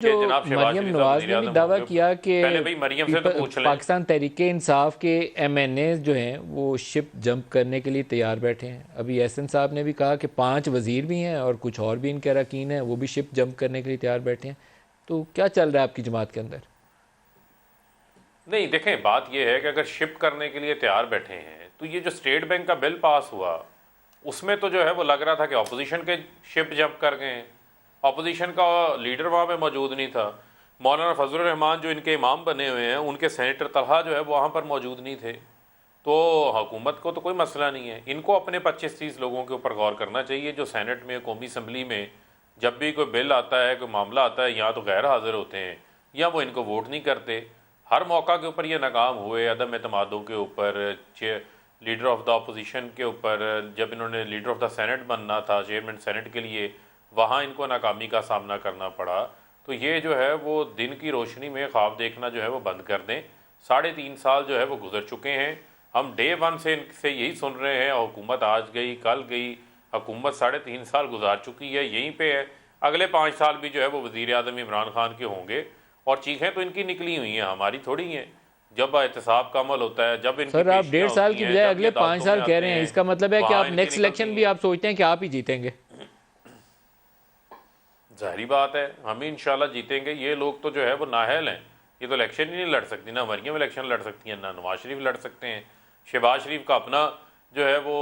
जो कि जनाब शहबाज मरियम शरीफ साहब नवाज वज़ीर ने भी आज़म दावा होंगे। किया कि पहले भाई मरियम से तो पूछ लें। पाकिस्तान तहरीक इंसाफ के MNA जो हैं वो शिप जंप करने के लिए तैयार बैठे हैं। अभी एहसन साहब ने भी कहा कि 5 वज़ीर भी हैं और कुछ और भी इनके अरकान हैं, वो भी शिप जंप करने के लिए तैयार बैठे हैं। तो क्या चल रहा है आपकी जमात के अंदर? नहीं देखें, बात यह है कि अगर शिप करने के लिए तैयार बैठे हैं तो ये जो स्टेट बैंक का बिल पास हुआ उसमें तो जो है वो लग रहा था कि अपोजिशन के शिप जंप कर गए हैं। अपोजिशन का लीडर वहाँ पे मौजूद नहीं था। मौलाना फजलुर रहमान जो इनके इमाम बने हुए हैं, उनके सेनेटर तलहा जो है वो वहाँ पर मौजूद नहीं थे। तो हुकूमत को तो कोई मसला नहीं है, इनको अपने 25-30 लोगों के ऊपर गौर करना चाहिए जो सेनेट में, कौमी असम्बली में जब भी कोई बिल आता है, कोई मामला आता है, या तो गैर हाजिर होते हैं या वो इनको वोट नहीं करते। हर मौका के ऊपर ये नाकाम हुए, अदम एतमादों के ऊपर, लीडर ऑफ द अपोजिशन के ऊपर। जब इन्होंने लीडर ऑफ द सेनेट बनना था, चेयरमैन सेनेट के लिए, वहाँ इनको नाकामी का सामना करना पड़ा। तो ये जो है वो दिन की रोशनी में ख्वाब देखना जो है वो बंद कर दें। 3.5 साल जो है वो गुजर चुके हैं। हम डे वन से यही सुन रहे हैं, हुकूमत आज गई कल गई, हुकूमत 3.5 साल गुजार चुकी है, यहीं पे है। अगले 5 साल भी जो है वो वज़ीर आज़म इमरान खान के होंगे और चीखें तो इनकी निकली हुई हैं, हमारी थोड़ी हैं। जब एहतसाब का अमल होता है, जब इनकी सर आप पेशियाँ 1.5 साल होती की हैं, बजाय जब ये अगले 5 अदालतों में साल कह आते रहे हैं, हैं, इसका मतलब है कि वहाँ आप इनकी नेक्स्ट निकलती इलेक्शन भी हैं। आप सोचते हैं कि आप ही जीतेंगे? ज़ाहिरी बात है, हम ही इंशाल्लाह जीतेंगे। ये लोग तो जो है वो नाअहल हैं, ये तो इलेक्शन ही नहीं लड़ सकती। ना मरियम इलेक्शन लड़ सकती हैं, ना नवाज शरीफ लड़ सकते हैं। शहबाज शरीफ का अपना जो है वो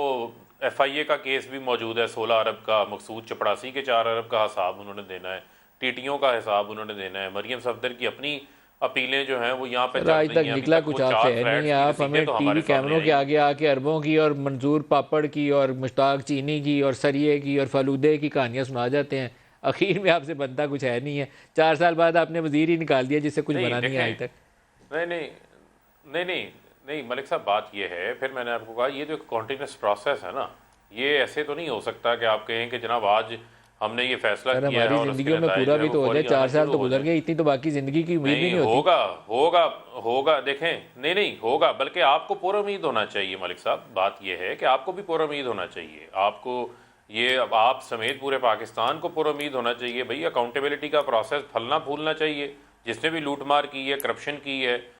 FIA का केस भी मौजूद है, 16 अरब का। मकसूद चपड़ासी के 4 अरब का हिसाब उन्होंने देना है, टीटियों का हिसाब उन्होंने देना है। मरियम सफदर की अपनी अपीलें जो हैं वो यहाँ पे सर चल आज तक रही हैं। अभी निकला तक वो कुछ आपसे 4 है नहीं। फ्लैट्स की आप रसीदें हमें तो हमारे टीवी सामने कैमरों के आई। आगे आके अरबों की और मंजूर पापड़ की और मुश्ताक चीनी की और सरिये की और फलूदे की कहानियाँ सुना जाते हैं। आखिर में आपसे बनता कुछ है नहीं है। 4 साल बाद आपने वजीर ही निकाल दिया जिससे कुछ नहीं बना नहीं है आज देखें, तक। नहीं नहीं नहीं नहीं नहीं मलिक साहब, बात ये है, फिर मैंने आपको कहा ये जो कॉन्टीन्यूस प्रोसेस है ना, ये ऐसे तो नहीं हो सकता कि आप कहें कि जनाब आज हमने ये फैसला सर किया है हमारी और उसके ज़िंदगियों में नताइज पूरा जो है भी वो तो हो जाए। फौरी आना 4 साल शुरू तो हो गुजर जाए। गए, इतनी तो बाकी ज़िंदगी की उम्मीद भी नहीं नहीं होती। होगा, होगा, होगा, देखें, नहीं नहीं होगा, बल्कि आपको पूरा उम्मीद होना चाहिए मलिक साहब। बात यह है कि आपको भी पूरा उम्मीद होना चाहिए। आपको ये, अब आप समेत पूरे पाकिस्तान को पूरा उम्मीद होना चाहिए। भाई अकाउंटेबिलिटी का प्रोसेस फलना फूलना चाहिए। जिसने भी लूट मार की है, करप्शन की है,